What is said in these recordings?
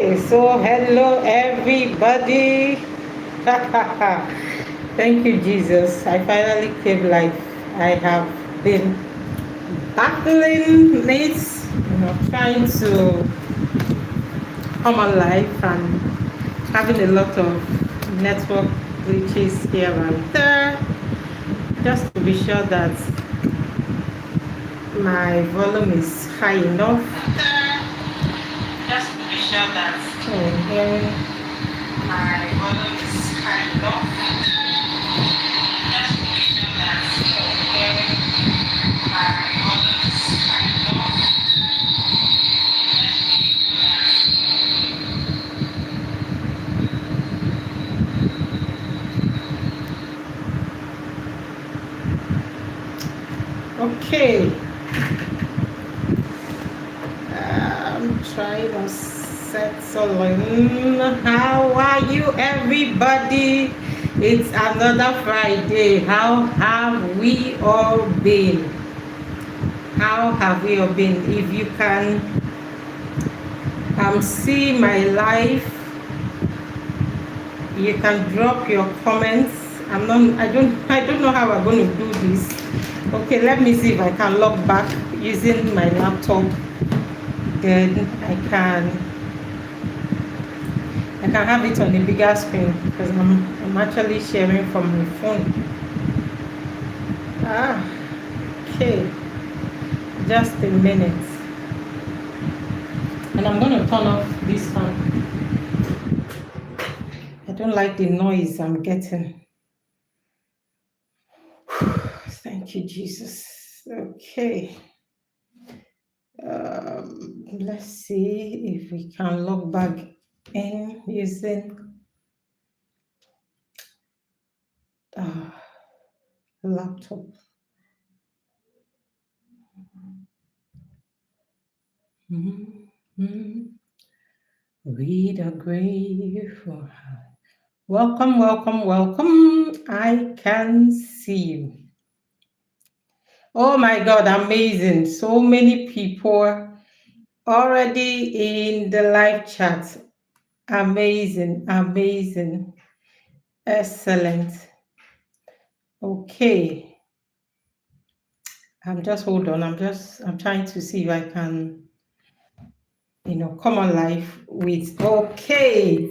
So hello everybody. Thank you, Jesus. I finally came live. I have been battling this, trying to come alive and having a lot of network glitches here and there. Just to be sure that my volume is high enough. Just to be sure that my volume is high enough. Just to be sure that my volume is high enough. Okay. I'm trying to settle in. How are you, everybody? It's another Friday. How have we all been? How have we all been? If you can see my life, you can drop your comments. I don't know how we're going to do this. Okay, let me see if I can log back using my laptop. Then I can have it on a bigger screen because I'm actually sharing from my phone. Okay, just a minute, and I'm going to turn off this fan. I don't like the noise I'm getting. Thank you, Jesus. Okay. Let's see if we can log back in using laptop. We are grateful. Welcome, welcome, welcome. I can see you. Oh my God, amazing. So many people already in the live chat. Amazing, amazing. Excellent. Okay. Hold on. I'm trying to see if I can, come on live with, okay.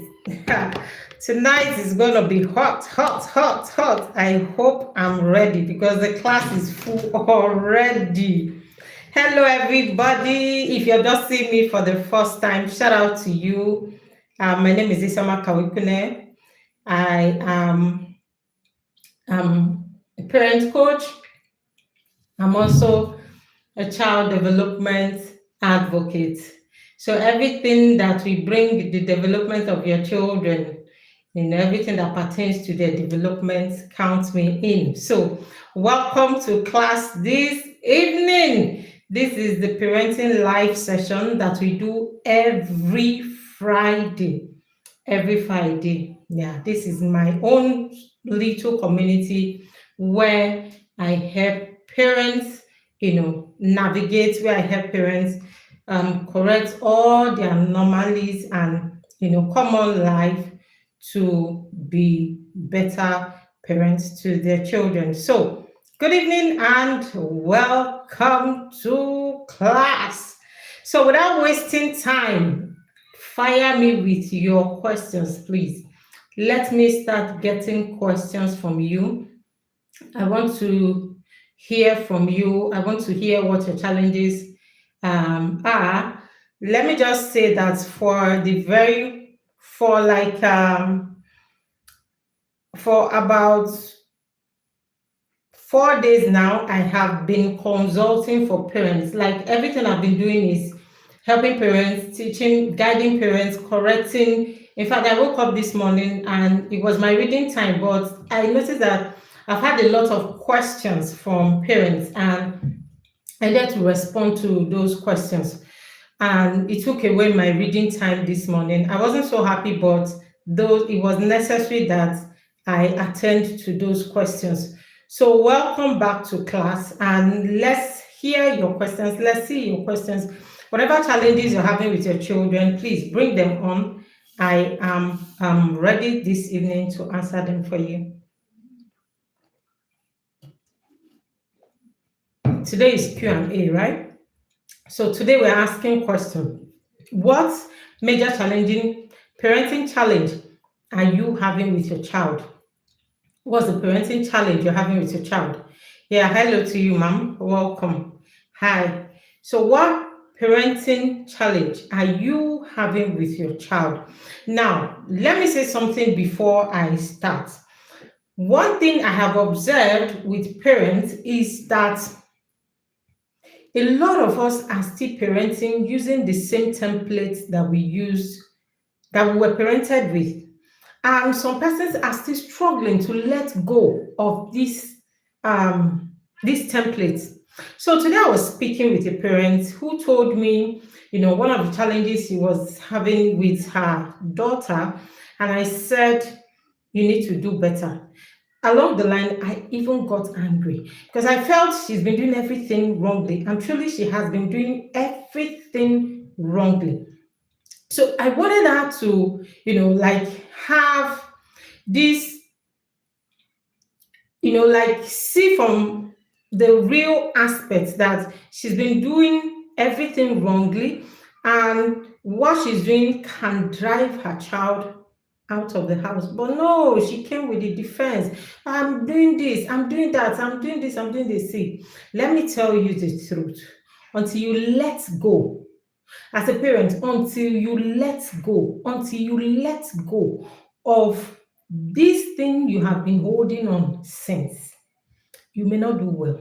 Tonight is going to be hot, hot, hot, hot. I hope I'm ready because the class is full already. Hello, everybody. If you're just seeing me for the first time, shout out to you. My name is Isioma Kawekwune. I am a parent coach. I'm also a child development advocate. So everything that we bring the development of your children, everything that pertains to their development counts me in. So welcome to class this evening. This is the parenting live session that we do every Friday. Every Friday. Yeah, this is my own little community where I help parents, navigate, where I help parents correct all their anomalies and, come on life to be better parents to their children. So, good evening and welcome to class. So, without wasting time, fire me with your questions, please. Let me start getting questions from you. I want to hear from you. I want to hear what your challenges are. Let me just say that for about 4 days now, I have been consulting for parents. Like everything I've been doing is helping parents, teaching, guiding parents, correcting. In fact, I woke up this morning and it was my reading time, but I noticed that I've had a lot of questions from parents and I had to respond to those questions. And it took away my reading time this morning. I wasn't so happy, but though it was necessary that I attend to those questions. So welcome back to class and let's hear your questions. Let's see your questions. Whatever challenges you're having with your children, please bring them on. I am ready this evening to answer them for you. Today is Q&A, right? So today we're asking question. What major challenging parenting challenge are you having with your child? What's the parenting challenge you're having with your child? Yeah, hello to you, ma'am. Welcome. Hi. So, what parenting challenge are you having with your child? Now, let me say something before I start. One thing I have observed with parents is that a lot of us are still parenting using the same templates that we were parented with. And some persons are still struggling to let go of these templates. So today I was speaking with a parent who told me, one of the challenges he was having with her daughter, and I said, you need to do better. Along the line, I even got angry because I felt she's been doing everything wrongly, and truly she has been doing everything wrongly. So I wanted her to, like have this, like see from the real aspect that she's been doing everything wrongly, and what she's doing can drive her child out of the house. But no, she came with the defense. I'm doing this, I'm doing that, I'm doing this, I'm doing this. See, let me tell you the truth. Until you let go, as a parent, until you let go of this thing you have been holding on since, you may not do well.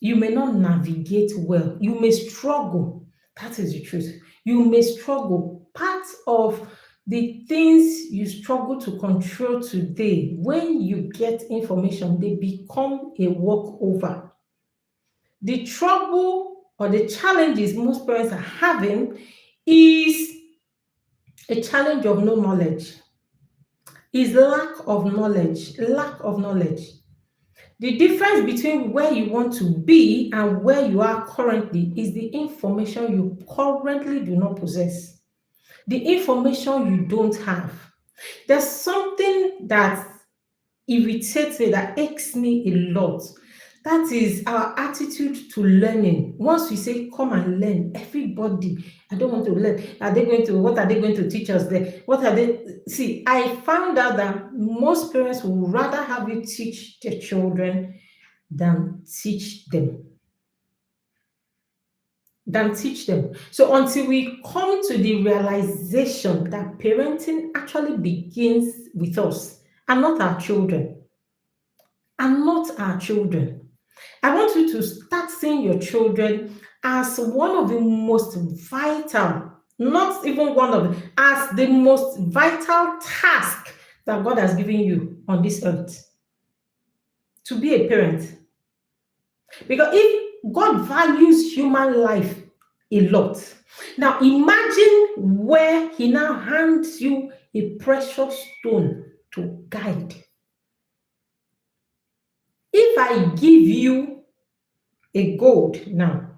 You may not navigate well. You may struggle. That is the truth. You may struggle. Part of the things you struggle to control today, when you get information, they become a walkover. The trouble or the challenges most parents are having is a challenge of no knowledge, is lack of knowledge, lack of knowledge. The difference between where you want to be and where you are currently is the information you currently do not possess, the information you don't have. There's something that irritates me, that aches me a lot. That is our attitude to learning. Once we say, come and learn, everybody, I don't want to learn. What are they going to teach us there? What are they? See, I found out that most parents would rather have you teach their children than teach them. So until we come to the realization that parenting actually begins with us and not our children, I want you to start seeing your children as one of the most vital, not even one of them, as the most vital task that God has given you on this earth, to be a parent. Because if God values human life a lot, now imagine where He now hands you a precious stone to guide. If I give you a gold now,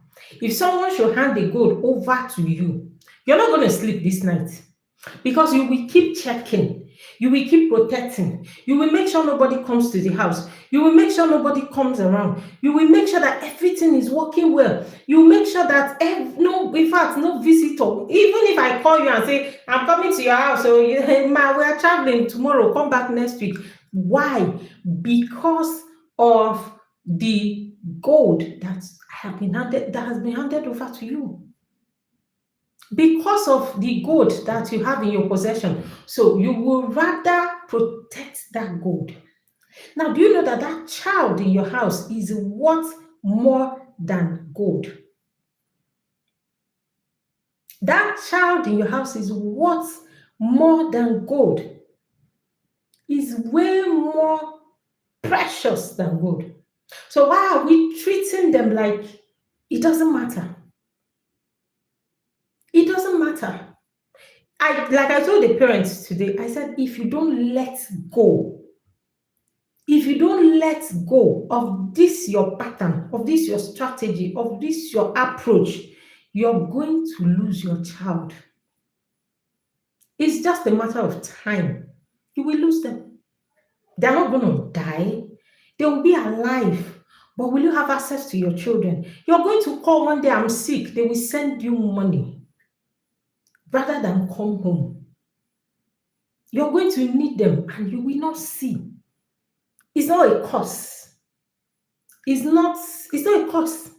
if someone should hand the gold over to you, you're not going to sleep this night because you will keep checking, you will keep protecting, you will make sure nobody comes to the house, you will make sure nobody comes around, you will make sure that everything is working well, you will make sure that no visitor, even if I call you and say, I'm coming to your house, so we are traveling tomorrow, come back next week. Why? Because of the gold that has been handed over to you. Because of the gold that you have in your possession. So you will rather protect that gold. Now, do you know that that child in your house is worth more than gold? That child in your house is worth more than gold. Is way more precious than gold. So why are we treating them like it doesn't matter? It doesn't matter. I told the parents today, I said, if you don't let go of this your pattern, of this your strategy, of this your approach, you're going to lose your child. It's just a matter of time. You will lose them. They're not going to die. They will be alive. But will you have access to your children? You're going to call one day, I'm sick. They will send you money rather than come home. You're going to need them and you will not see. It's not a curse. It's not a curse.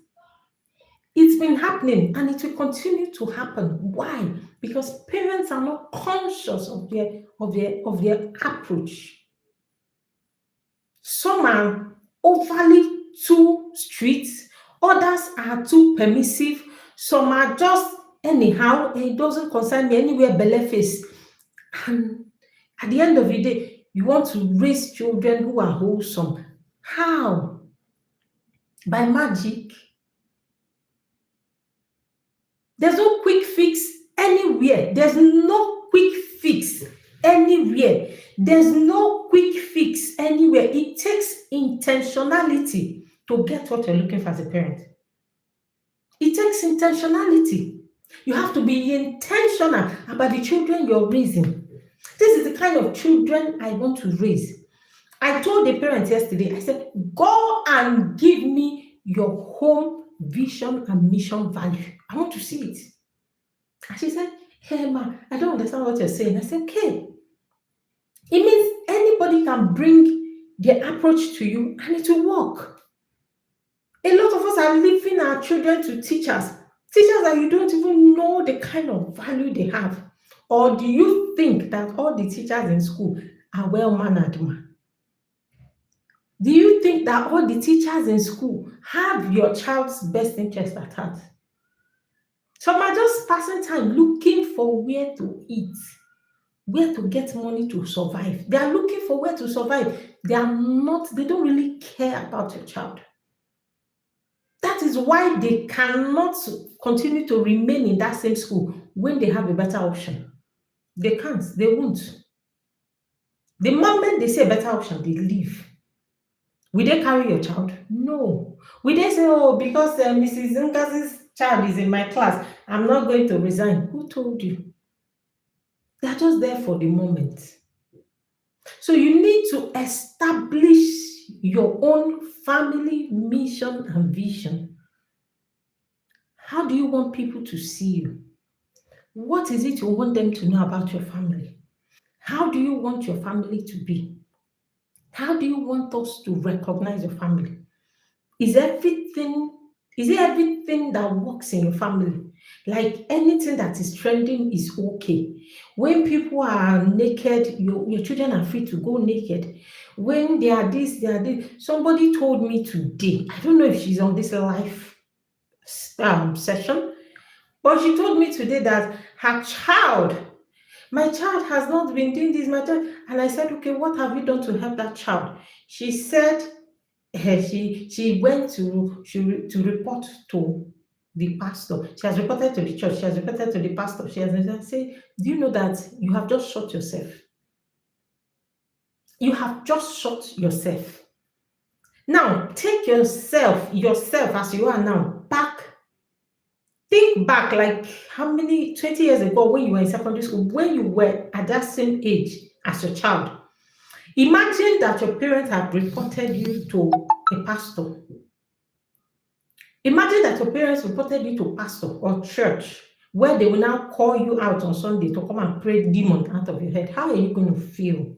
It's been happening and it will continue to happen. Why? Because parents are not conscious of their approach. Some are overly too strict, others are too permissive, some are just anyhow, it doesn't concern me anywhere, belle face. And at the end of the day, you want to raise children who are wholesome. How? By magic? There's no quick fix anywhere. There's no quick fix anywhere. There's no quick fix anywhere. It takes intentionality to get what you're looking for as a parent. It takes intentionality. You have to be intentional about the children you're raising. This is the kind of children I want to raise. I told the parents yesterday, I said, go and give me your home vision and mission value. I want to see it. And she said, hey, ma, I don't understand what you're saying. I said, okay. It means anybody can bring their approach to you and it will work. A lot of us are leaving our children to teachers that you don't even know the kind of value they have. Or do you think that all the teachers in school are well-mannered, ma? Do you think that all the teachers in school have your child's best interest at heart? Some are just passing time looking for where to eat, where to get money to survive. They are looking for where to survive. They don't really care about your child. That is why they cannot continue to remain in that same school when they have a better option. They can't, they won't. The moment they say a better option, they leave. Will they carry your child? No. Will they say, oh, because Mrs. Nkazi's child is in my class, I'm not going to resign? Who told you? They're just there for the moment. So you need to establish your own family mission and vision. How do you want people to see you? What is it you want them to know about your family? How do you want your family to be? How do you want us to recognize your family? Is it everything that works in your family? Like anything that is trending is okay. When people are naked, your children are free to go naked. When they are this, they are this. Somebody told me today, I don't know if she's on this live session, but she told me today that my child has not been doing this, my child. And I said, okay, what have you done to help that child? She said she went to report to the pastor. She has reported to the church. She has reported to the pastor. She has said, do you know that you have just shot yourself? You have just shot yourself. Now, take yourself as you are now, back. Think back, like how many, 20 years ago when you were in secondary school, when you were at that same age as your child. Imagine that your parents have reported you to a pastor. Imagine that your parents reported you to pastor or church, where they will now call you out on Sunday to come and pray demon out of your head. How are you going to feel?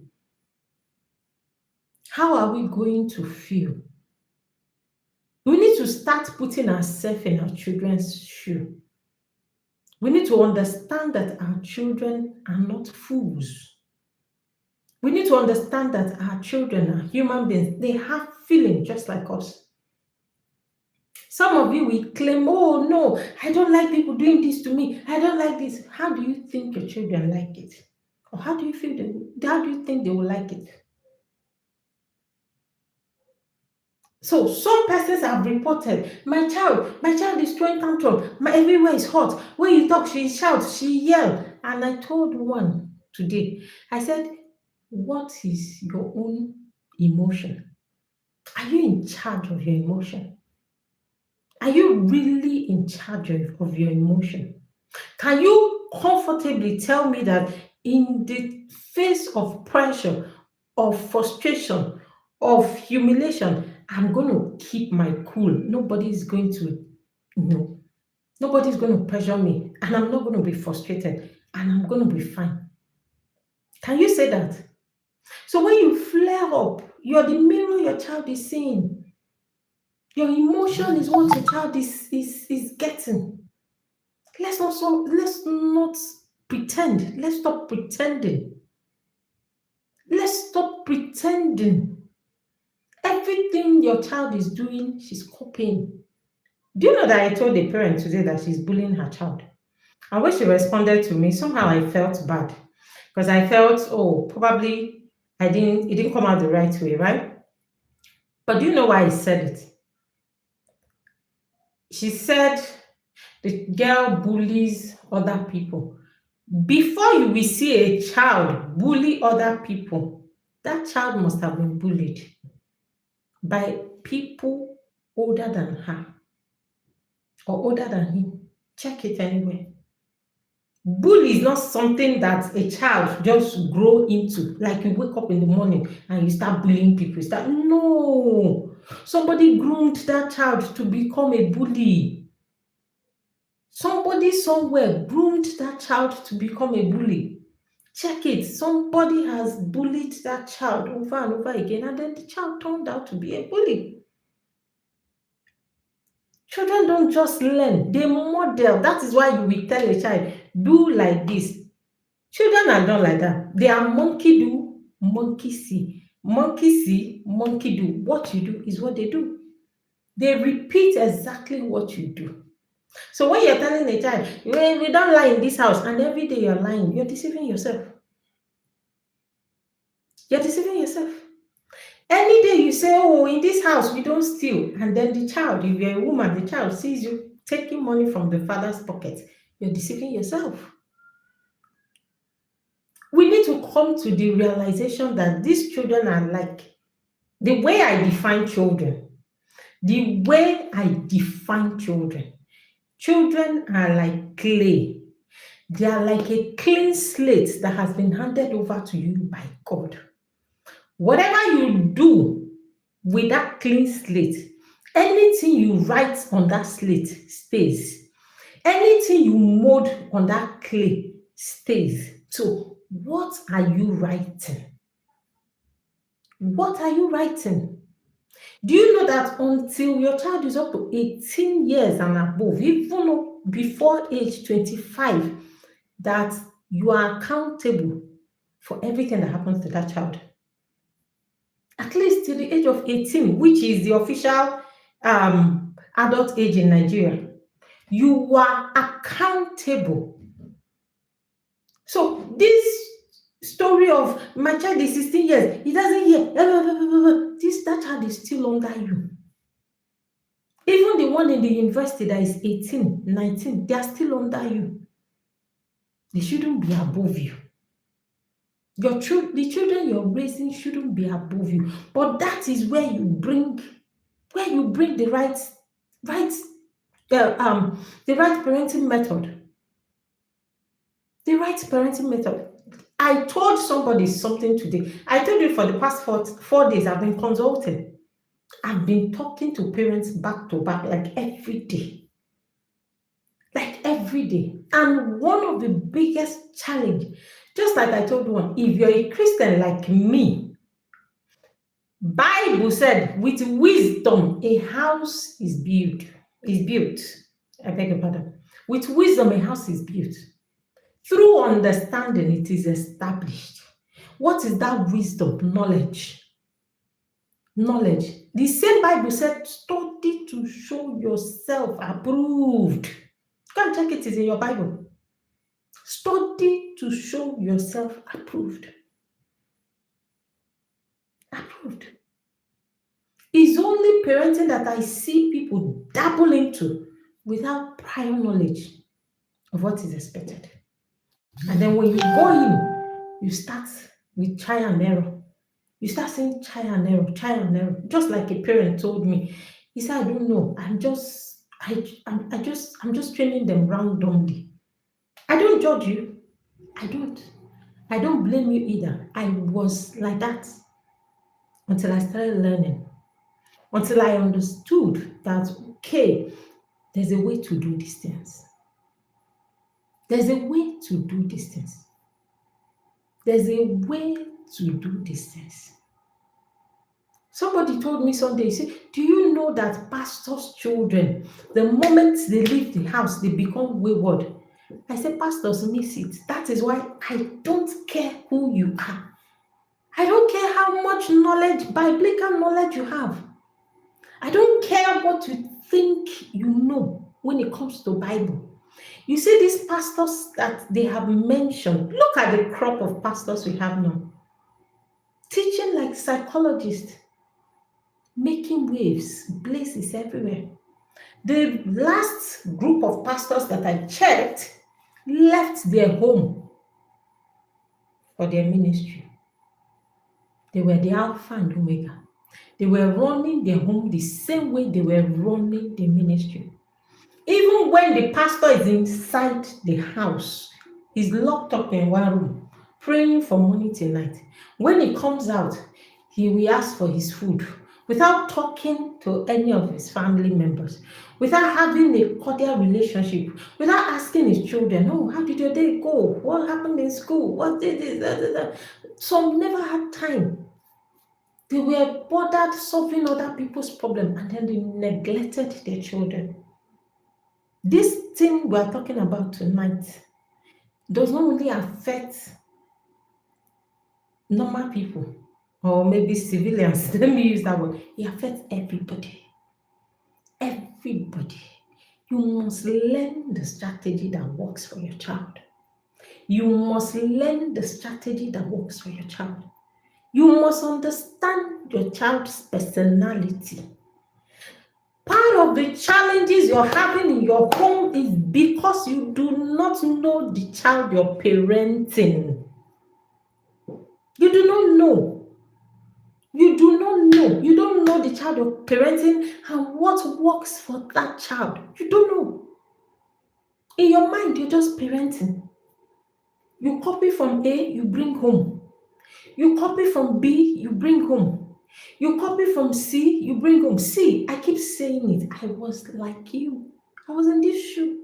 How are we going to feel? We need to start putting ourselves in our children's shoe. We need to understand that our children are not fools. We need to understand that our children are human beings. They have feelings just like us. Some of you will claim, oh no, I don't like people doing this to me. I don't like this. How do you think your children like it? Or how do you think they will like it? So some persons have reported, my child is throwing tantrum. Everywhere is hot. When you talk, she shouts, she yells. And I told one today, I said, what is your own emotion? Are you in charge of your emotion? Are you really in charge of your emotion? Can you comfortably tell me that in the face of pressure, of frustration, of humiliation, I'm going to keep my cool? Nobody is going to, no, nobody's going to pressure me, and I'm not going to be frustrated, and I'm going to be fine. Can you say that? So when you flare up, you're the mirror your child is seeing. Your emotion is what your child is getting. Let's not pretend. Let's stop pretending. Let's stop pretending. Everything your child is doing, she's copying. Do you know that I told a parent today that she's bullying her child? And when she responded to me, somehow I felt bad because I felt, oh, probably it didn't come out the right way, right? But do you know why I said it? She said the girl bullies other people. Before you will see a child bully other people, that child must have been bullied by people older than her or older than him. Check it anyway. Bully is not something that a child just grow into. Like you wake up in the morning and you start bullying people. No. Somebody groomed that child to become a bully. Somebody somewhere groomed that child to become a bully. Check it. Somebody has bullied that child over and over again, and then the child turned out to be a bully. Children don't just learn, they model. That is why you will tell a child, do like this. Children are not like that. They are monkey do, monkey see. Monkey see, monkey do. What you do is what they do. They repeat exactly what you do. So when you're telling a child, we don't lie in this house, and every day you're lying, you're deceiving yourself. You're deceiving yourself. Any day you say, oh, in this house we don't steal, and then the child, if you're a woman, the child sees you taking money from the father's pocket, you're deceiving yourself. We need to come to the realization that these children are like, the way I define children, children are like clay. They are like a clean slate that has been handed over to you by God. Whatever you do with that clean slate, anything you write on that slate stays. Anything you mold on that clay stays. So, what are you writing? What are you writing? Do you know that until your child is up to 18 years and above, even before age 25, that you are accountable for everything that happens to that child? At least till the age of 18, which is the official adult age in Nigeria, you are accountable. So this story of my child is 16 years, he doesn't hear, that child is still under you. Even the one in the university that is 18, 19, they are still under you. They shouldn't be above you. The children you're raising shouldn't be above you. But that is where you bring the right parenting method. The right parenting method. I told somebody something today. I told you for the past 4 days, I've been consulting. I've been talking to parents back to back, like every day. And one of the biggest challenge, just like I told one, if you're a Christian like me, Bible said, with wisdom, a house is built. I beg your pardon. With wisdom, a house is built. Through understanding, it is established. What is that wisdom? Knowledge. The same Bible said, study to show yourself approved. Go and check it, it's in your Bible. Study to show yourself approved. It's only parenting that I see people dabble into without prior knowledge of what is expected. And then when you go in, you start with trial and error. You start saying trial and error. Just like a parent told me. He said, I don't know. I'm just I'm just training them randomly. I don't judge you. I don't. I don't blame you either. I was like that until I started learning, until I understood that, okay, there's a way to do these things. There's a way to do these things. There's a way to do these things. Somebody told me Sunday, he said, do you know that pastors' children, the moment they leave the house, they become wayward? I said, pastors miss it. That is why I don't care who you are. I don't care how much knowledge, biblical knowledge you have. I don't care what you think you know when it comes to Bible. You see these pastors that they have mentioned. Look at the crop of pastors we have now. Teaching like psychologists, making waves, places everywhere. The last group of pastors that I checked left their home for their ministry. They were the Alpha and Omega. They were running their home the same way they were running the ministry. Even when the pastor is inside the house, he's locked up in one room, praying from morning till night. When he comes out, he will ask for his food without talking to any of his family members, without having a cordial relationship, without asking his children, oh, how did your day go? What happened in school? What did this? Some never had time. They were bothered solving other people's problems, and then they neglected their children. This thing we're talking about tonight does not only affect normal people or maybe civilians. Let me use that word. It affects everybody. Everybody. You must learn the strategy that works for your child. You must learn the strategy that works for your child. You must understand your child's personality. Part of the challenges you're having in your home is because you do not know the child you're parenting. You do not know. You do not know. You don't know the child you're parenting and what works for that child. You don't know. In your mind, you're just parenting. You copy from A, you bring home. You copy from B, you bring home. You copy from C, you bring home. See, I keep saying it. I was like you. I was in this shoe.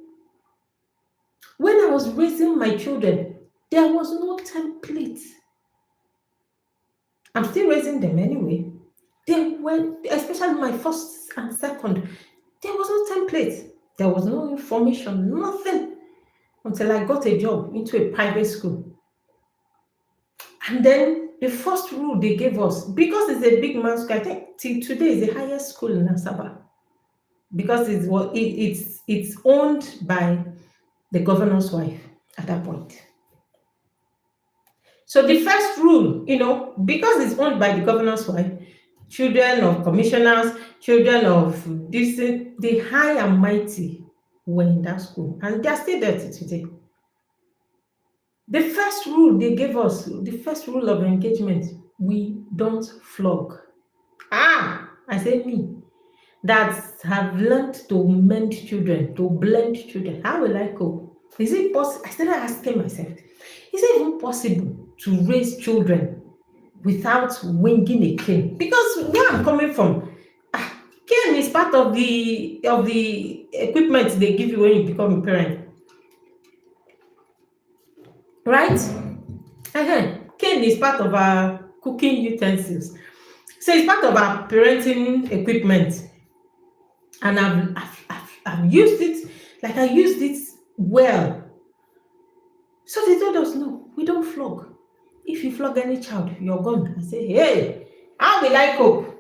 When I was raising my children, there was no template. I'm still raising them anyway. They were, especially my first and second, there was no template. There was no information, nothing, until I got a job into a private school. And then the first rule they gave us, because it's a big man's school, I think till today is the highest school in Asaba, because it's owned by the governor's wife at that point. So the first rule, because it's owned by the governor's wife, children of commissioners, children of this, the high and mighty were in that school, and they're still there today. The first rule they gave us, the first rule of engagement, we don't flog. I say me, that have learned to mend children, to blend children. How will I cope? Is it possible? I started asking myself, is it even possible to raise children without winging a cane? Because where I'm coming from, cane is part of the equipment they give you when you become a parent. Right? Cane is part of our cooking utensils. So it's part of our parenting equipment. And I've used it, like I used it well. So they told us, no, we don't flog. If you flog any child, you're gone. I say, hey, how will I cope?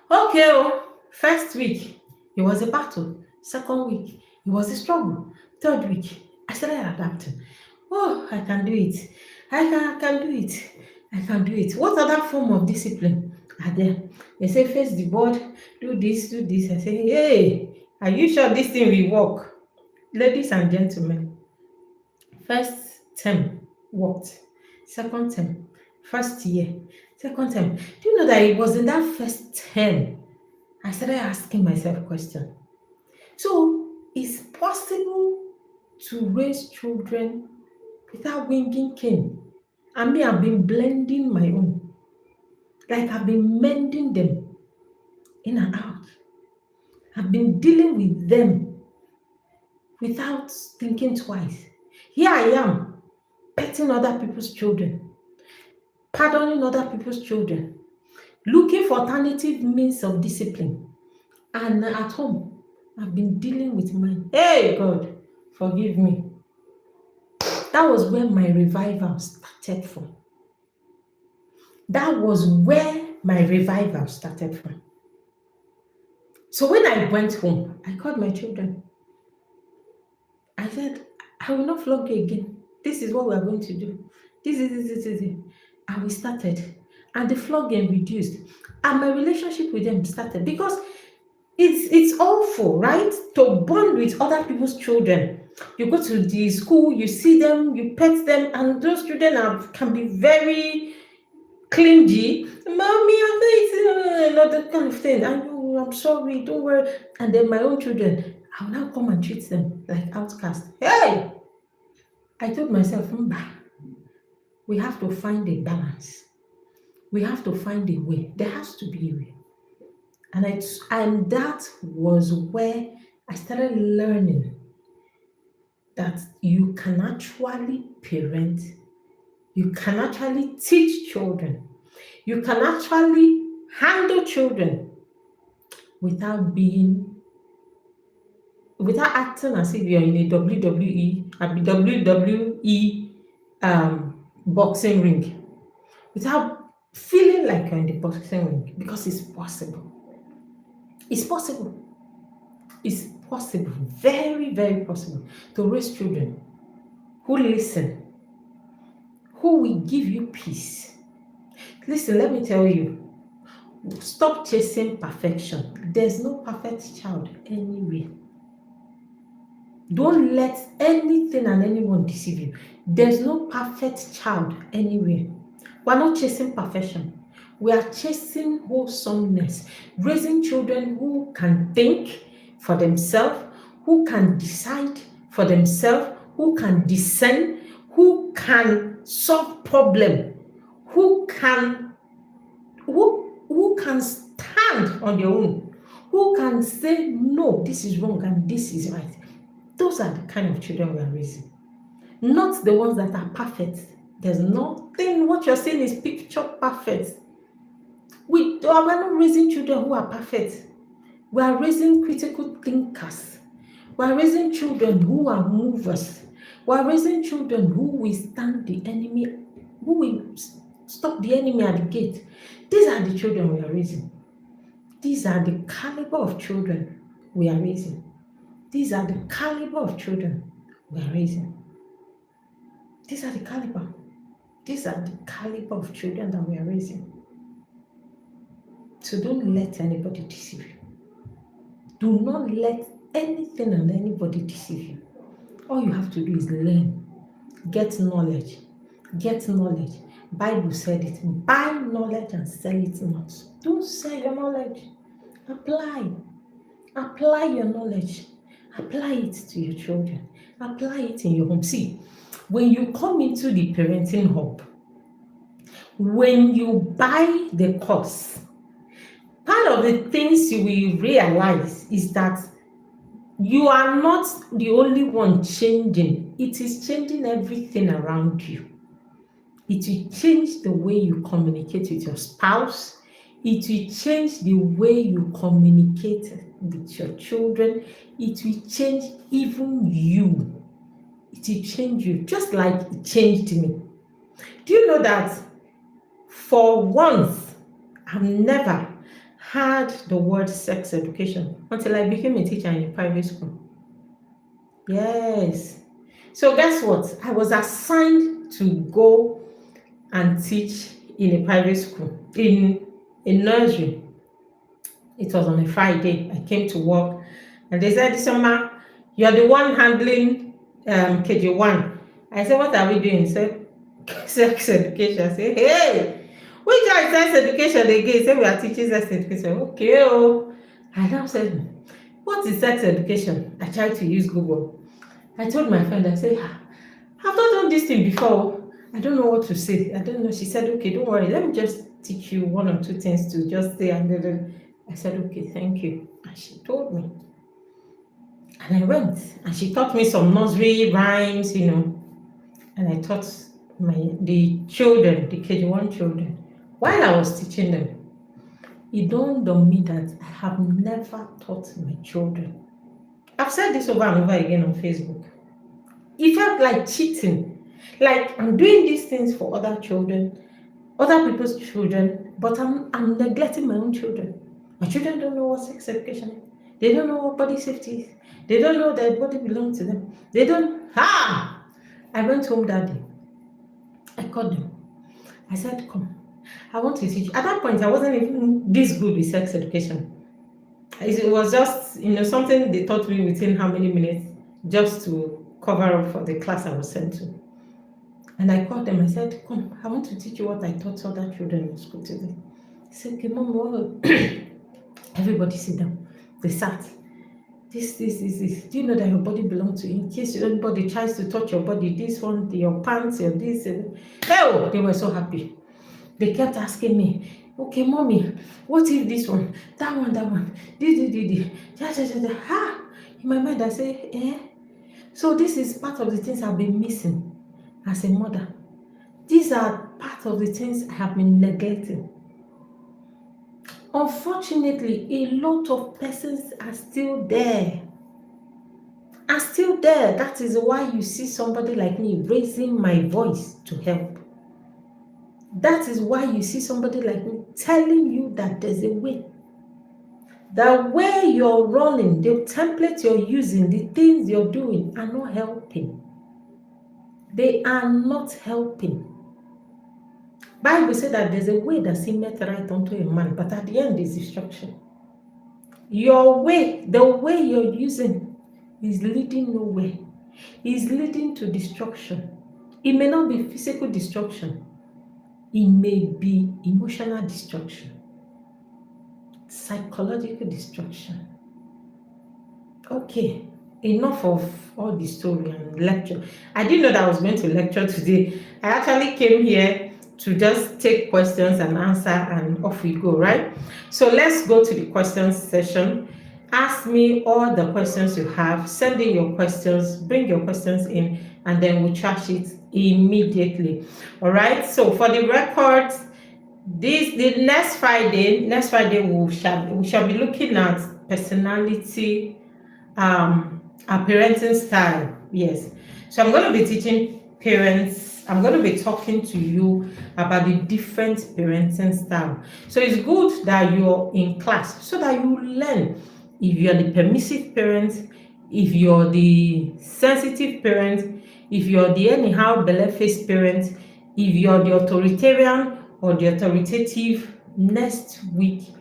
Okay, first week, it was a battle. Second week, it was a struggle. Third week, I started adapting. Oh, I can do it. I can do it. I can do it. What other form of discipline are there? They say, face the board, do this, do this. I say, hey, are you sure this thing will work? Ladies and gentlemen, first term worked. Second term, first year, second term. Do you know that it was in that first term I started asking myself a question? So it's possible to raise children without winging cane. I mean, I've been blending my own. Like I've been mending them in and out. I've been dealing with them without thinking twice. Here I am, petting other people's children, pardoning other people's children, looking for alternative means of discipline. And at home, I've been dealing with mine. Hey, God, forgive me. That was where my revival started from. That was where my revival started from. So when I went home, I called my children. I said, I will not flog you again. This is what we are going to do. This is it. And we started. And the flogging reduced. And my relationship with them started. Because it's awful, right? To bond with other people's children. You go to the school, you see them, you pet them, and those children can be very clingy. Mommy, I think that kind of thing. I'm sorry, don't worry. And then my own children, I will now come and treat them like outcasts. Hey! I told myself, we have to find a balance. We have to find a way. There has to be a way. And that was where I started learning that you can actually parent, you can actually teach children, you can actually handle children without acting as if you're in a WWE boxing ring, without feeling like you're in the boxing ring, because it's possible. It's possible. It's possible, very, very possible, to raise children who listen, who will give you peace. Listen, let me tell you, stop chasing perfection. There's no perfect child anywhere. Don't let anything and anyone deceive you. There's no perfect child anywhere. We're not chasing perfection. We are chasing wholesomeness, raising children who can think for themselves, who can decide for themselves, who can discern, who can solve problems, who can stand on their own, who can say, no, this is wrong and this is right. Those are the kind of children we are raising. Not the ones that are perfect. There's nothing, what you're saying is picture perfect. We're not raising children who are perfect. We are raising critical thinkers. We are raising children who are movers. We are raising children who will stand the enemy, who will stop the enemy at the gate. These are the children we are raising. These are the caliber of children we are raising. These are the caliber of children we are raising. These are the caliber. These are the caliber of children that we are raising. So don't let anybody deceive you. Do not let anything and anybody deceive you. All you have to do is learn. Get knowledge. Get knowledge. Bible said it. Buy knowledge and sell it not. Don't sell your knowledge. Apply. Apply your knowledge. Apply it to your children. Apply it in your home. See, when you come into the parenting hub, when you buy the course, part of the things you will realize is that you are not the only one changing. It is changing everything around you. It will change the way you communicate with your spouse. It will change the way you communicate with your children. It will change even you. It will change you, just like it changed me. Do you know that for once, I've never had the word sex education until I became a teacher in a private school. Yes. So guess what? I was assigned to go and teach in a private school, in a nursery. It was on a Friday. I came to work and they said, Isioma, you're the one handling KG1. I said, what are we doing? He said, sex education. I said, hey, which is sex education again? He said, we are teaching sex education. Okay, oh. I now said, What is sex education? I tried to use Google. I told my friend, I said, I've not done this thing before. I don't know what to say. I don't know. She said, okay, don't worry. Let me just teach you one or two things to just say. And then I said, okay, thank you. And she told me. And I went. And she taught me some nursery rhymes, and I taught the children, the KG1 children. While I was teaching them, it dawned on me that I have never taught my children. I've said this over and over again on Facebook. It felt like cheating. Like I'm doing these things for other children, other people's children, but I'm neglecting my own children. My children don't know what sex education is. They don't know what body safety is. They don't know that body belongs to them. They don't. I went home that day. I called them. I said, come, I want to teach. At that point, I wasn't even this good with sex education. It was just, something they taught me within how many minutes just to cover up for the class I was sent to. And I called them. I said, come, I want to teach you what I taught other children in school today. He said, okay, Mom, everybody sit down. They sat. This. Do you know that your body belongs to you? In case anybody tries to touch your body, this one, your pants, your this. Oh, they were so happy. They kept asking me, okay, Mommy, what if this one, that one, this. In my mind, I say, So this is part of the things I've been missing as a mother. These are part of the things I have been neglecting. Unfortunately, a lot of persons are still there. That is why you see somebody like me raising my voice to help. That is why you see somebody like me telling you that there's a way. The way you're running, the template you're using, the things you're doing are not helping. They are not helping. Bible says that there's a way that seemeth right unto a man, but at the end is destruction. Your way, the way you're using, is leading nowhere. Is leading to destruction. It may not be physical destruction. It may be emotional destruction, psychological destruction. Okay, enough of all the story and lecture. I didn't know that I was going to lecture today. I actually came here to just take questions and answer, and off we go, right? So let's go to the questions session. Ask me all the questions you have. Send in your questions, bring your questions in, and then we'll trash it immediately. All right, so for the records, the next Friday we shall be looking at personality, our parenting style. Yes, so I'm going to be teaching parents. I'm going to be talking to you about the different parenting style. So it's good that you're in class so that you learn if you're the permissive parent, if you're the sensitive parent, if you're the anyhow belle-faced parent, if you're the authoritarian or the authoritative. Next week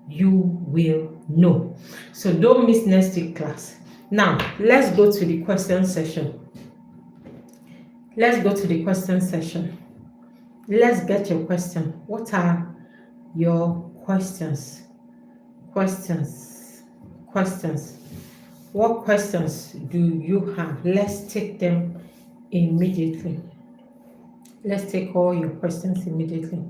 you will know. So don't miss next week's class. Now let's go to the question session. Let's get your question. What are your questions? What questions do you have? Let's take them immediately. Let's take all your questions immediately.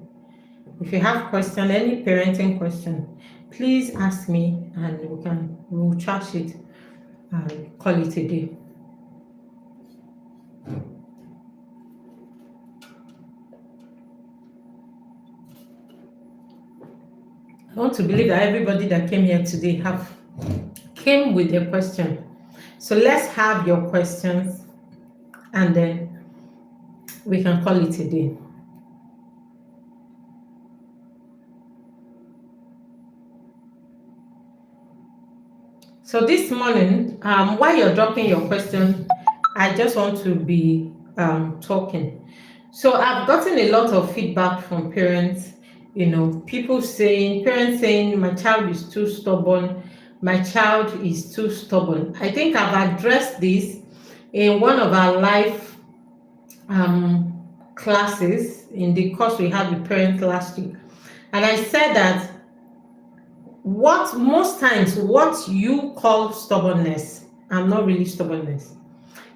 If you have question, any parenting question, please ask me and we'll trash it and call it a day. I want to believe that everybody that came here today came with a question. So let's have your questions and then we can call it a day. So this morning, while you're dropping your question, I just want to be talking. So I've gotten a lot of feedback from parents, parents saying, my child is too stubborn. My child is too stubborn. I think I've addressed this in one of our live classes in the course we had with parents last week. And I said that what most times what you call stubbornness are not really stubbornness.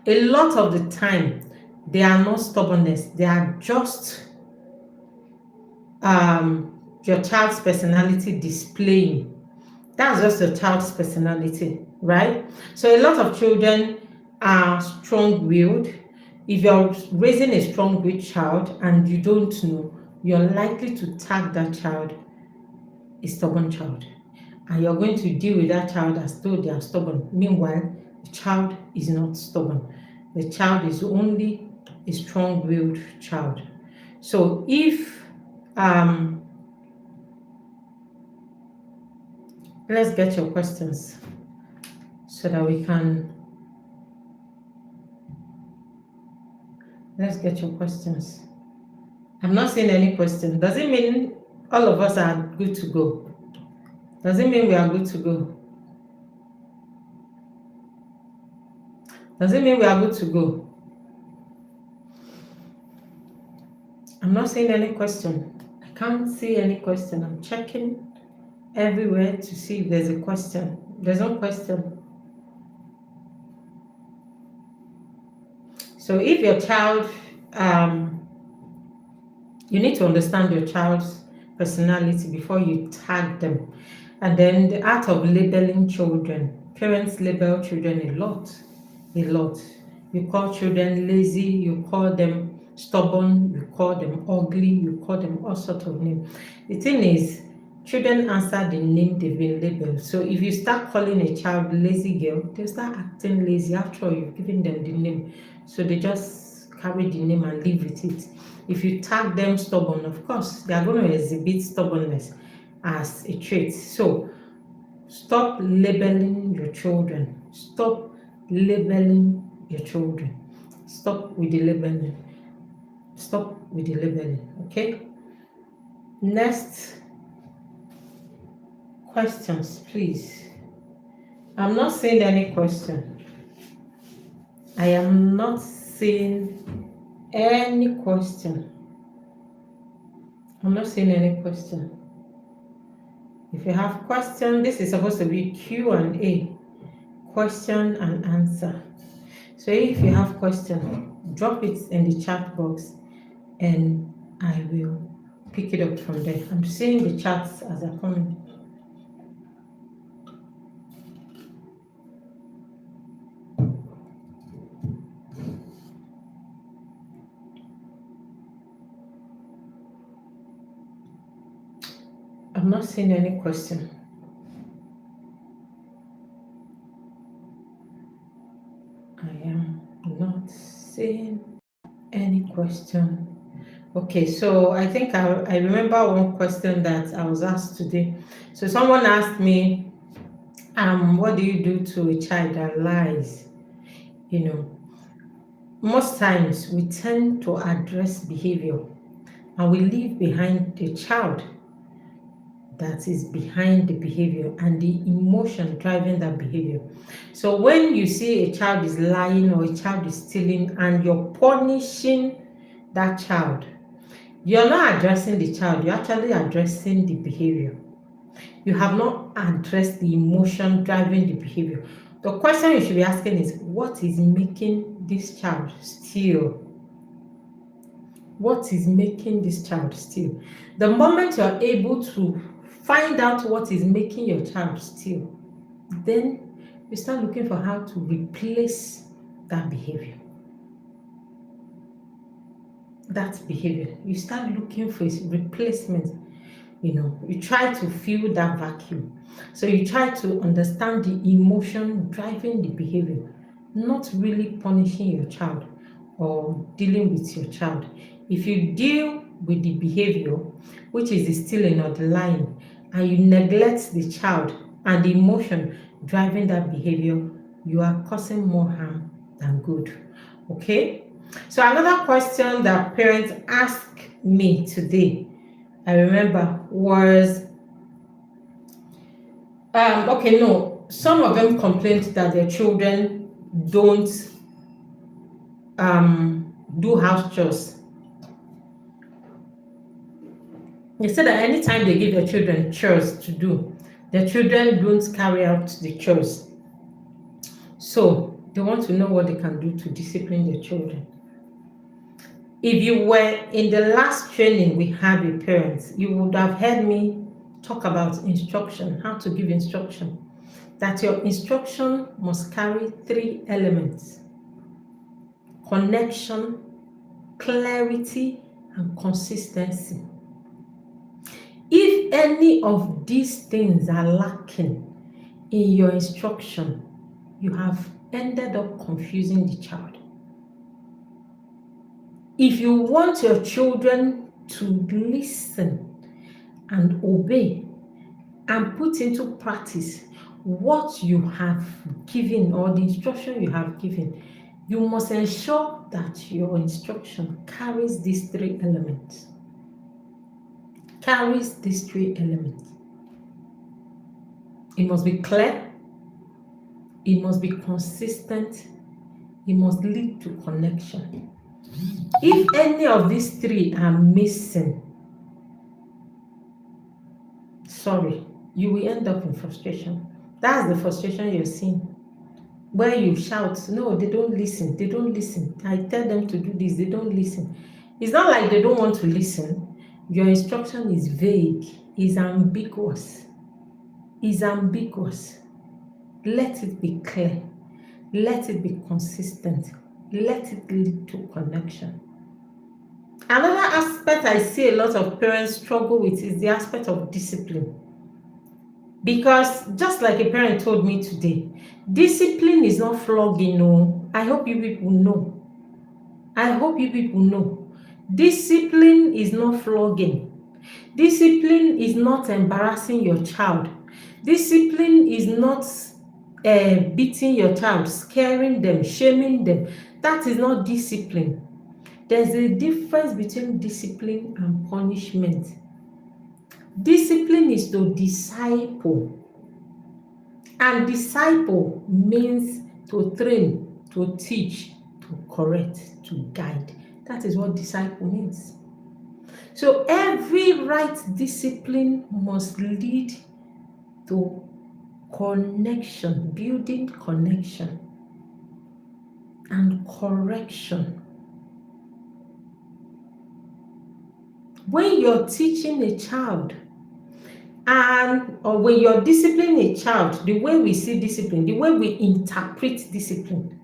A lot of the time, they are not stubbornness. They are just your child's personality displaying. That's just a child's personality, right? So a lot of children are strong-willed. If you're raising a strong-willed child and you don't know, you're likely to tag that child a stubborn child. And you're going to deal with that child as though they are stubborn. Meanwhile, the child is not stubborn. The child is only a strong-willed child. So if let's get your questions so that we can. Let's get your questions. I'm not seeing any question. Does it mean all of us are good to go? Does it mean we are good to go? Does it mean we are good to go? I'm not seeing any question. I can't see any question. I'm checking everywhere to see if there's a question. There's no question. So if your child, you need to understand your child's personality before you tag them. And then the art of labeling children. Parents label children a lot. You call children lazy, you call them stubborn, you call them ugly, you call them all sorts of names. The thing is, children answer the name they've been labeled. So if you start calling a child lazy girl, they'll start acting lazy. After all, you've given them the name. So they just carry the name and live with it. If you tag them stubborn, of course, they are going to exhibit stubbornness as a trait. So stop labeling your children. Stop labeling your children. Stop with the labeling. Stop with the labeling. Okay? Next questions, please. I'm not seeing any question. I am not seeing any question. I'm not seeing any question. If you have question, this is supposed to be Q&A, question and answer. So if you have question, drop it in the chat box and I will pick it up from there. I'm seeing the chats as they're coming. I'm not seeing any question. I am not seeing any question. Okay, so I think I remember one question that I was asked today. So someone asked me, what do you do to a child that lies? Most times we tend to address behavior and we leave behind the child that is behind the behavior and the emotion driving that behavior. So when you see a child is lying or a child is stealing and you're punishing that child, you're not addressing the child, you're actually addressing the behavior. You have not addressed the emotion driving the behavior. The question you should be asking is, what is making this child steal? What is making this child steal? The moment you are able to find out what is making your child steal, then you start looking for how to replace that behavior. You start looking for a replacement. You try to fill that vacuum. So you try to understand the emotion driving the behavior, not really punishing your child or dealing with your child. If you deal with the behavior, which is the stealing or the lying, and you neglect the child and the emotion driving that behavior, you are causing more harm than good. Okay? So another question that parents asked me today, I remember, was some of them complained that their children don't do house chores. They said that anytime they give their children chores to do, The children don't carry out the chores. So they want to know what they can do to discipline the children. If you were in the last training we had with parents, you would have heard me talk about instruction, how to give instruction. That your instruction must carry 3 elements: connection, clarity, and consistency. If any of these things are lacking in your instruction, you have ended up confusing the child. If you want your children to listen and obey and put into practice what you have given or the instruction you have given, you must ensure that your instruction carries these 3 elements. Carries these 3 elements. It must be clear, it must be consistent, it must lead to connection. If any of these 3 are missing, sorry, you will end up in frustration. That's the frustration you're seeing. Where you shout, no, they don't listen, they don't listen. I tell them to do this, they don't listen. It's not like they don't want to listen. Your instruction is vague, is ambiguous. Is ambiguous. Let it be clear. Let it be consistent. Let it lead to connection. Another aspect I see a lot of parents struggle with is the aspect of discipline. Because just like a parent told me today, discipline is not flogging. No. I hope you people know. I hope you people know. Discipline is not flogging. Discipline is not embarrassing your child. Discipline is not beating your child, scaring them, shaming them. That is not discipline. There's a difference between discipline and punishment. Discipline is to disciple. And disciple means to train, to teach, to correct, to guide. That is what disciple means. So every right discipline must lead to connection, building connection, and correction. When you're teaching a child or when you're disciplining a child, the way we see discipline, the way we interpret discipline,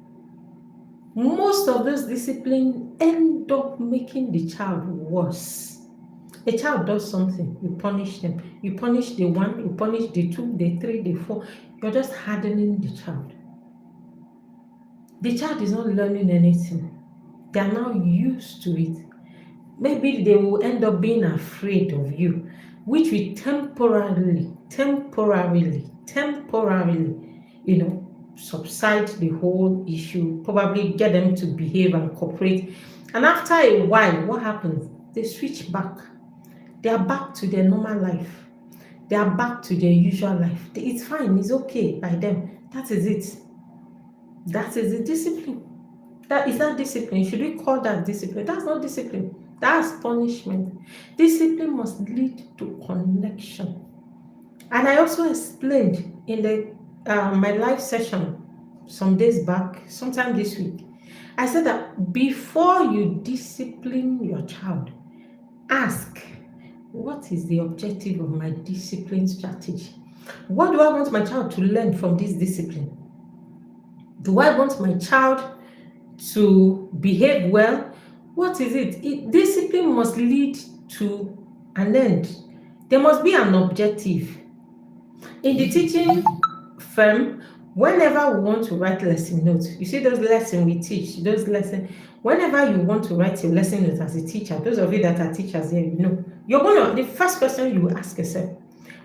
most of those discipline end up making the child worse. A child does something, you punish them. You punish the 1, you punish the 2, the 3, the 4. You're just hardening the child. The child is not learning anything. They are now used to it. Maybe they will end up being afraid of you, which will temporarily, subside the whole issue, probably get them to behave and cooperate. And after a while, what happens? They switch back. They are back to their normal life. They are back to their usual life. It's fine, it's okay by them. That is it. That is the discipline. That is not discipline. Should we call that discipline? That's not discipline. That's punishment. Discipline must lead to connection. And I also explained in my live session some days back, sometime this week, I said that before you discipline your child, ask, what is the objective of my discipline strategy? What do I want my child to learn from this discipline? Do I want my child to behave well? What is it? Discipline must lead to an end. There must be an objective. In the teaching firm, whenever we want to write lesson notes, you see those lessons we teach, those lessons, whenever you want to write your lesson notes as a teacher, those of you that are teachers here, the first question you will ask yourself,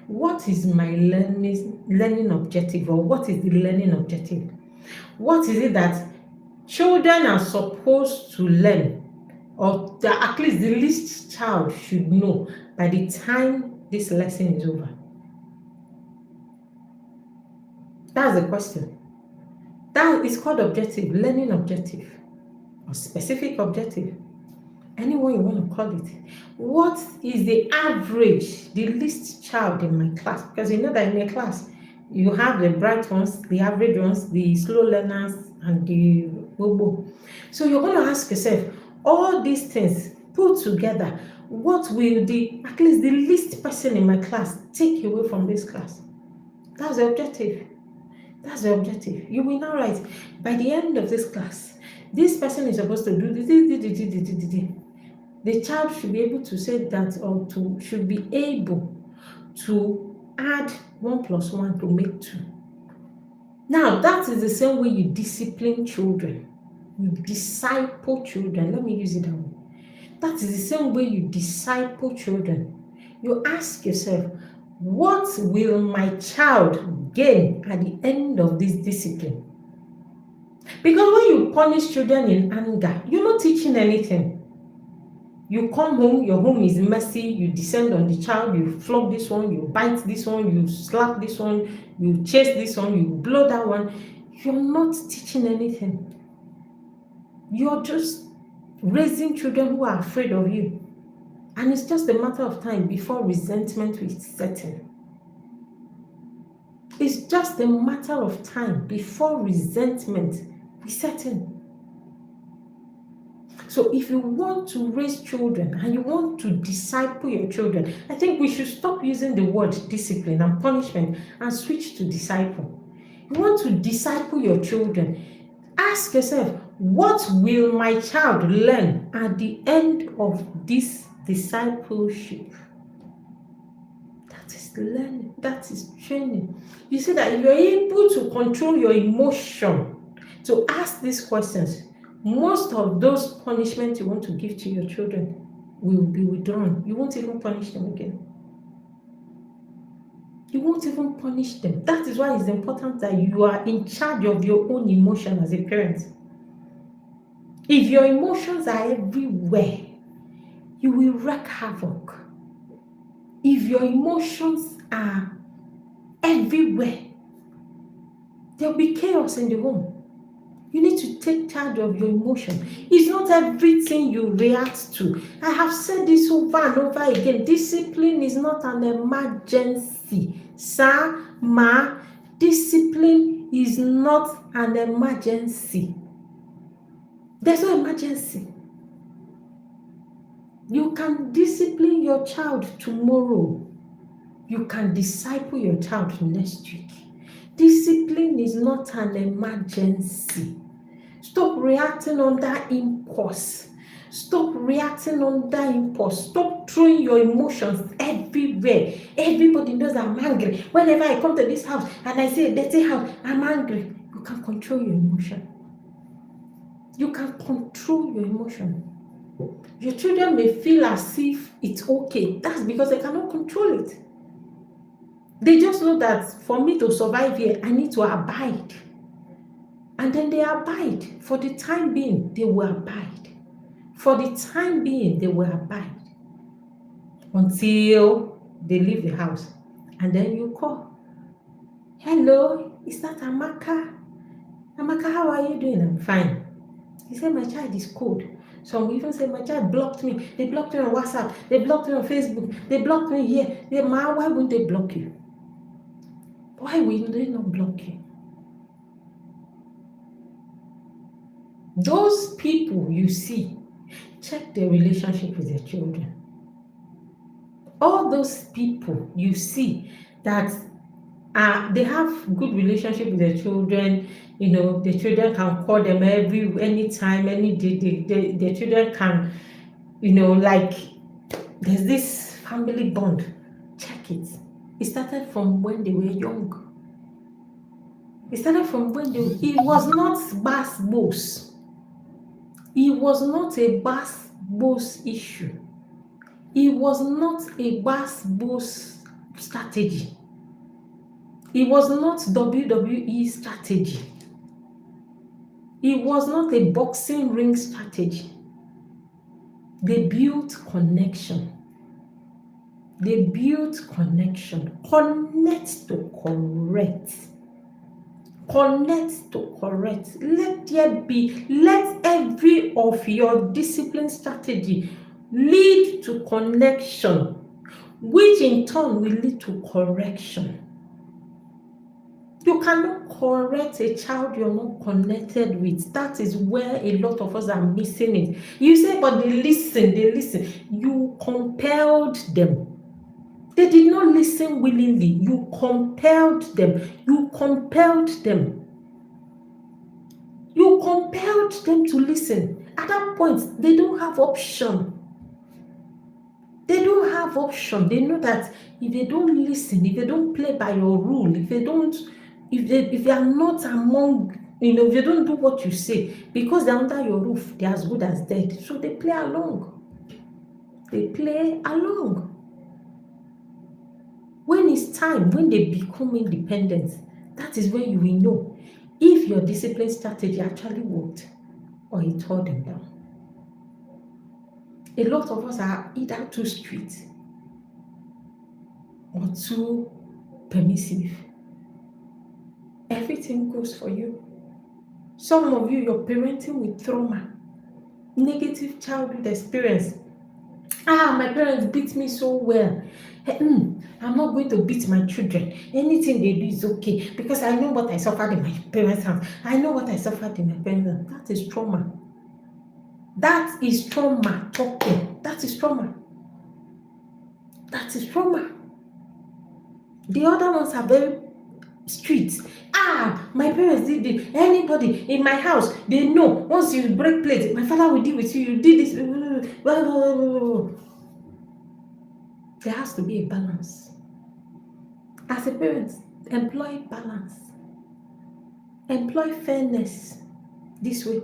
what is my learning objective, or what is the learning objective? What is it that children are supposed to learn, or that at least the least child should know by the time this lesson is over? That's the question. That is called objective, learning objective, or specific objective. anyone you want to call it. What is the average, the least child in my class? Because you know that in a class, you have the bright ones, the average ones, the slow learners, and the bobo. So you're going to ask yourself, all these things put together, what will at least the least person in my class take away from this class? That's the objective. That's the objective. You will now write, by the end of this class, this person is supposed to do this. The child should be able to say that, or should be able to add 1 + 1 to make 2. Now, that is the same way you discipline children. You disciple children. Let me use it that way. That is the same way you disciple children. You ask yourself, what will my child gain at the end of this discipline? Because when you punish children in anger, you're not teaching anything. You come home, your home is messy, you descend on the child, you flog this one, you bite this one, you slap this one, you chase this one, you blow that one. You're not teaching anything. You're just raising children who are afraid of you. And it's just a matter of time before resentment will set in. It's just a matter of time before resentment will set in. So if you want to raise children and you want to disciple your children, I think we should stop using the word discipline and punishment and switch to disciple. You want to disciple your children, ask yourself, what will my child learn at the end of this discipleship? That is learning, that is training. You see that if you're able to control your emotion, to ask these questions, most of those punishments you want to give to your children will be withdrawn. You won't even punish them again. You won't even punish them. That is why it's important that you are in charge of your own emotion as a parent. If your emotions are everywhere, you will wreak havoc. If your emotions are everywhere, there will be chaos in the home. You need to take charge of your emotion. It's not everything you react to. I have said this over and over again. Discipline is not an emergency. Sir, ma, discipline is not an emergency. There's no emergency. You can discipline your child tomorrow. You can disciple your child next week. Discipline is not an emergency. Stop reacting under impulse. Stop reacting under impulse. Stop throwing your emotions everywhere. Everybody knows I'm angry. Whenever I come to this house and I see a dirty house, I'm angry. You can control your emotion. You can control your emotion. Your children may feel as if it's okay. That's because they cannot control it. They just know that for me to survive here, I need to abide. And then they abide. For the time being, they will abide. For the time being, they will abide. Until they leave the house. And then you call. Hello, is that Amaka? Amaka, how are you doing? I'm fine. He said, my child is cold. Some will even say, my child blocked me. They blocked me on WhatsApp. They blocked me on Facebook. They blocked me here. Ma, why wouldn't they block you? Why will they not block you? Those people you see, check their relationship with their children. All those people you see that they have good relationship with their children, the children can call them anytime, any day. Their children can, like there's this family bond. Check it. It started from when they were young. It started from when it was not bass boss. It was not a bass boss issue. It was not a bass boss strategy. It was not WWE strategy. It was not a boxing ring strategy. They built connection. They built connection. Connect to correct. Connect to correct. Let every of your discipline strategy lead to connection, which in turn will lead to correction. You cannot correct a child you're not connected with. That is where a lot of us are missing it. You say, but they listen. You compelled them. They did not listen willingly. You compelled them. You compelled them to listen. At that point, they don't have option. They know that if they don't listen, if they don't play by your rule, if they are not among, if they don't do what you say, because they're under your roof, they're as good as dead. So they play along. When it's time, when they become independent, that is when you will know if your discipline strategy actually worked or it tore them down. A lot of us are either too strict or too permissive. Everything goes for you. Some of you, you're parenting with trauma, negative childhood experience. My parents beat me so well. I'm not going to beat my children. Anything they do is okay because I know what I suffered in my parents' house. That is trauma. That is trauma talking. That is trauma. The other ones are very strict. My parents did this. Anybody in my house, they know. Once you break plates, my father will deal with you. You did this. There has to be a balance. As a parent, employ balance. Employ fairness this way.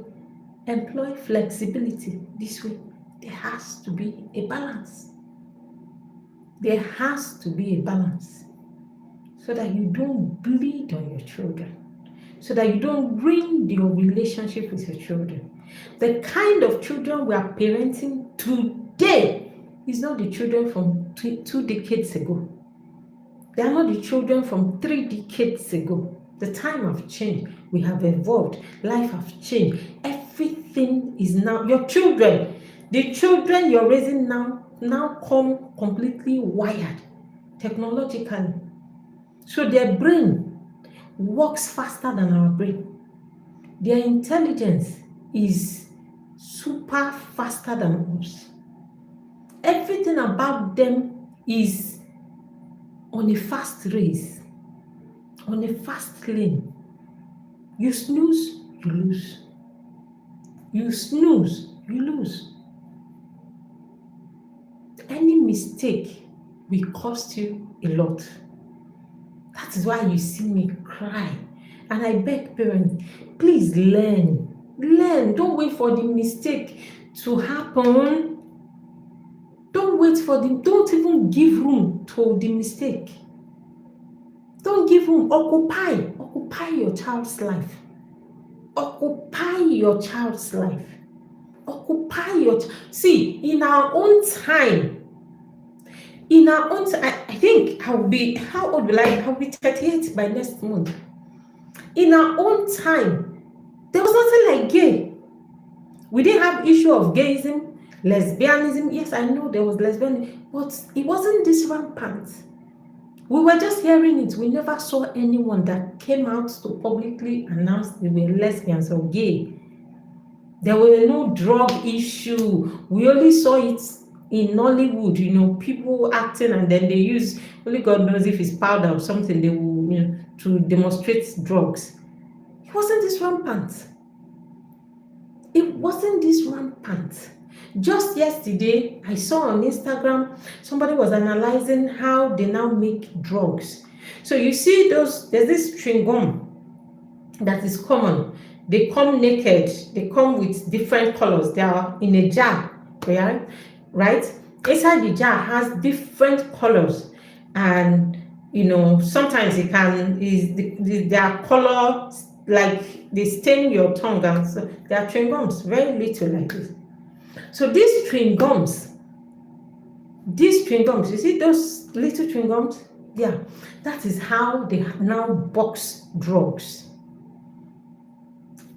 Employ flexibility this way. There has to be a balance. So that you don't bleed on your children. So that you don't ruin your relationship with your children. The kind of children we are parenting today is not the children from 2 decades ago. They are not the children from 3 decades ago. The time have changed. We have evolved. Life has changed. Everything is now. Your children, the children you're raising now come completely wired technologically. So their brain works faster than our brain. Their intelligence is super faster than us. Everything about them is on a fast race, on a fast lane. You snooze, you lose. You snooze, you lose. Any mistake will cost you a lot. That is why you see me cry. And I beg parents, please learn. Don't wait for the mistake to happen. Don't even give room to the mistake. Don't give room. Occupy your child's life. See, in our own time, I think how old will I be? I'll be 38 by next month. In our own time, there was nothing like gay. We didn't have issue of gayism, lesbianism. Yes, I know there was lesbianism, but it wasn't this rampant. We were just hearing it. We never saw anyone that came out to publicly announce they were lesbians or gay. There were no drug issue. We only saw it in Nollywood, people acting, and then they use, only God knows if it's powder or something, they will, to demonstrate drugs. It wasn't this rampant. Just yesterday, I saw on Instagram, somebody was analyzing how they now make drugs. So you see there's this chewing gum that is common. They come naked. They come with different colors. They are in a jar, right? Inside the jar has different colors, and sometimes their color, like they stain your tongue, and so they are chewing gums, very little like this. So these chewing gums, you see those little chewing gums? Yeah, that is how they now box drugs.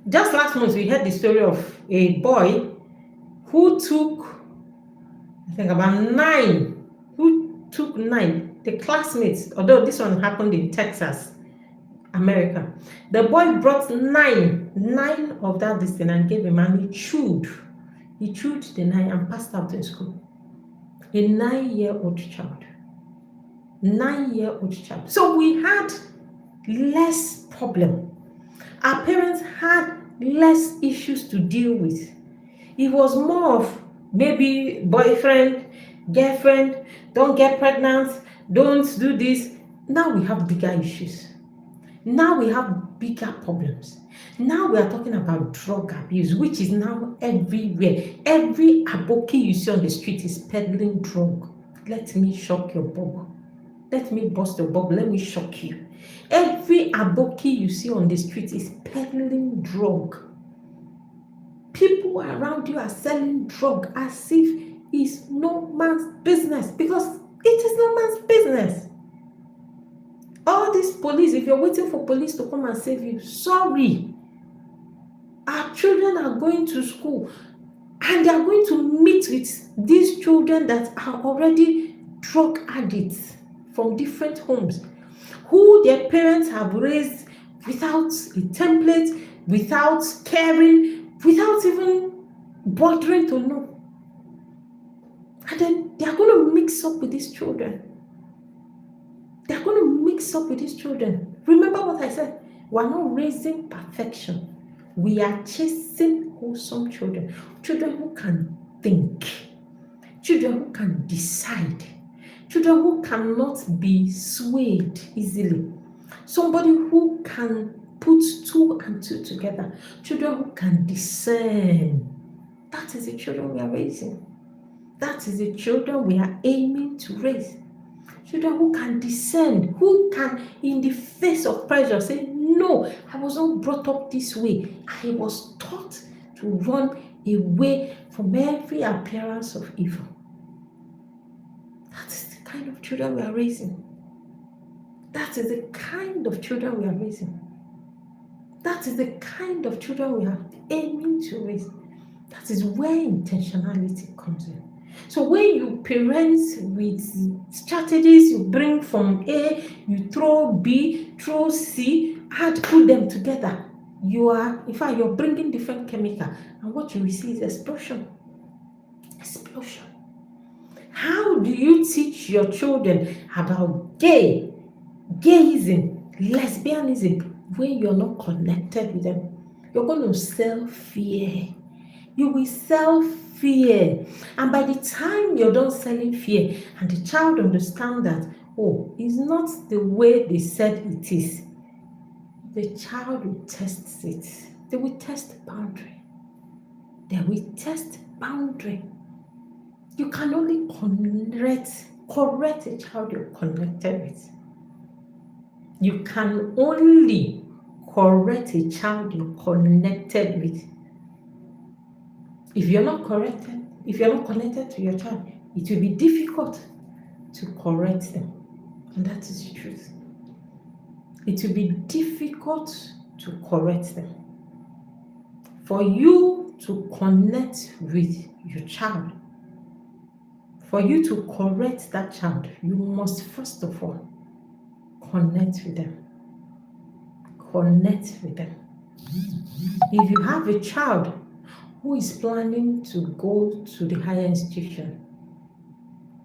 Just last month, we heard the story of a boy who took, I think, about 9, the classmates, although this one happened in Texas, America. The boy brought nine of that this thing and gave him, and he chewed the 9 and passed out in school. A 9-year-old child. 9-year-old child. So we had less problem. Our parents had less issues to deal with. It was more of maybe boyfriend, girlfriend, don't get pregnant, don't do this. Now we have bigger issues. Now we have bigger problems. Now we are talking about drug abuse, which is now everywhere. Every aboki you see on the street is peddling drug. Let me shock your bubble. Let me bust your bubble. Let me shock you. Every aboki you see on the street is peddling drug. People around you are selling drug as if it's no man's business, because it is no man's business. All these police, if you're waiting for police to come and save you, sorry. Our children are going to school and they are going to meet with these children that are already drug addicts from different homes, who their parents have raised without a template, without caring, without even bothering to know. And then they are going to mix up with these children. They're going to mix up with these children. Remember what I said? We're not raising perfection. We are chasing wholesome children. Children who can think. Children who can decide. Children who cannot be swayed easily. Somebody who can put 2 and 2 together. Children who can discern. That is the children we are raising. That is the children we are aiming to raise. Children who can discern, who can, in the face of pressure, say, no, I was not brought up this way. I was taught to run away from every appearance of evil. That is the kind of children we are raising. That is the kind of children we are raising. That is the kind of children we are aiming to raise. That is where intentionality comes in. So when you parent with strategies you bring from A, you throw B, throw C, and put them together, you're bringing different chemical, and what you will see is explosion. Explosion. How do you teach your children about gayism, lesbianism, when you're not connected with them? You're going to sell fear. You will sell fear. And by the time you're done selling fear and the child understands that, oh, it's not the way they said it is, the child will test it. They will test boundary. They will test boundary. You can only correct a child you're connected with. You can only correct a child you're connected with. If you're not connected to your child, it will be difficult to correct them. And that is the truth. It will be difficult to correct them. For you to connect with your child, for you to correct that child, you must first of all connect with them. Connect with them. If you have a child who is planning to go to the higher institution,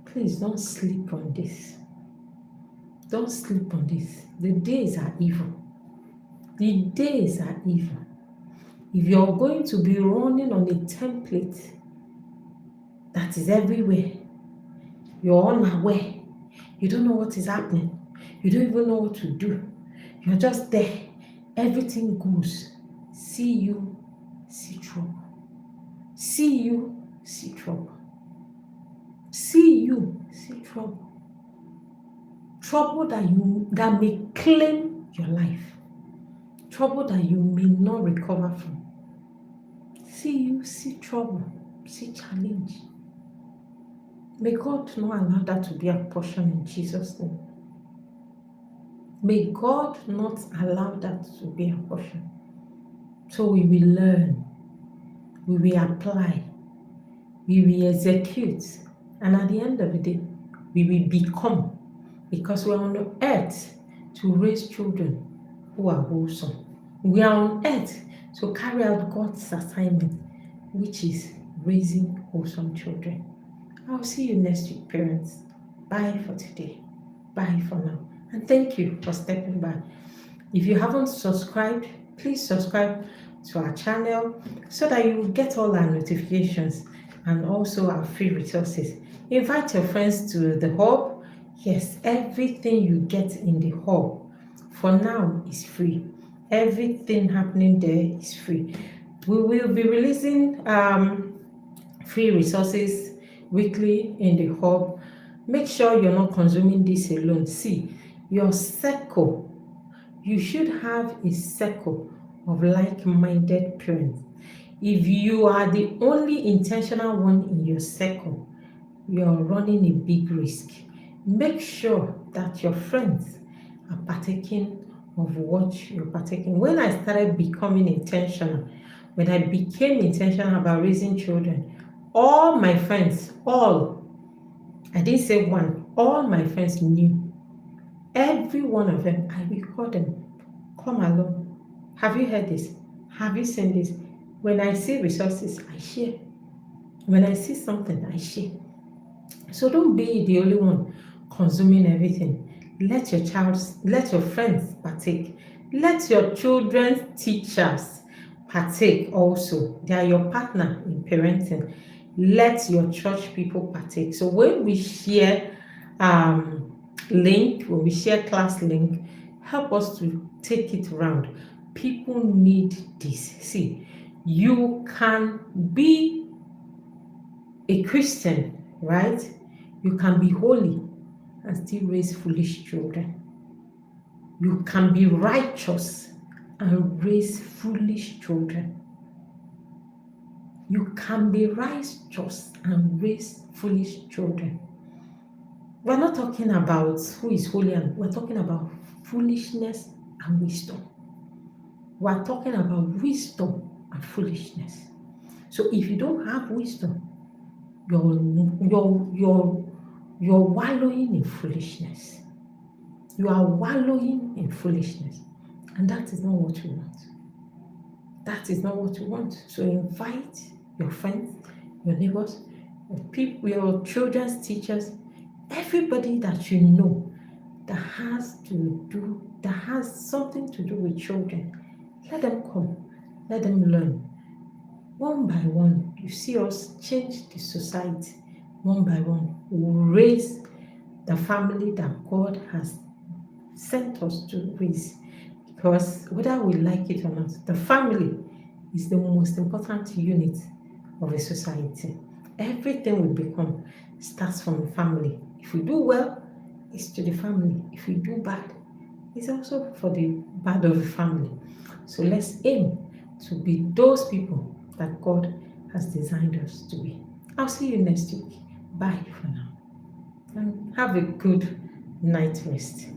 please don't sleep on this. Don't sleep on this. The days are evil. The days are evil. If you're going to be running on a template that is everywhere, you're unaware, you don't know what is happening, you don't even know what to do, you're just there, everything goes. See you, see trouble. See you, see trouble. See you, see trouble. Trouble that may claim your life. Trouble that you may not recover from. See you, see trouble, see challenge. May God not allow that to be our portion in Jesus' name. May God not allow that to be our portion. So we will learn, we will apply, we will execute, and at the end of the day, we will become, because we're on earth to raise children who are wholesome. We are on earth to carry out God's assignment, which is raising wholesome children. I'll see you next week, parents. Bye for today. Bye for now. And thank you for stepping by. If you haven't subscribed, please subscribe to our channel so that you will get all our notifications and also our free resources. Invite your friends to the hub. Yes, everything you get in the hub for now is free. Everything happening there is free. We will be releasing free resources weekly in the hub. Make sure you're not consuming this alone. See, your circle, you should have a circle of like-minded parents. If you are the only intentional one in your circle, you're running a big risk. Make sure that your friends are partaking of what you're partaking. When I started becoming intentional, when I became intentional about raising children, all my friends, I didn't say one, all my friends knew. Every one of them, I will call them, come along. Have you heard this? Have you seen this? When I see resources, I share. When I see something, I share. So don't be the only one consuming everything. Let your friends partake. Let your children's teachers partake also. They are your partner in parenting. Let your church people partake. So when we share when we share class link, help us to take it around. People need this. See, you can be a Christian, right? You can be holy and still raise foolish children. You can be righteous and raise foolish children. You can be righteous and raise foolish children. We're not talking about who is holy, and we're talking about foolishness and wisdom. We're talking about wisdom and foolishness. So if you don't have wisdom, you're wallowing in foolishness. You are wallowing in foolishness. And that is not what you want. That is not what you want. So invite your friends, your neighbors, your people, your children's teachers, everybody that you know that has something to do with children. Let them come. Let them learn. One by one, you see us change the society. One by one, we will raise the family that God has sent us to raise. Because whether we like it or not, the family is the most important unit of a society. Everything we become starts from the family. If we do well, it's to the family. If we do bad, it's also for the bad of the family. So let's aim to be those people that God has designed us to be. I'll see you next week. Bye for now. And have a good night rest.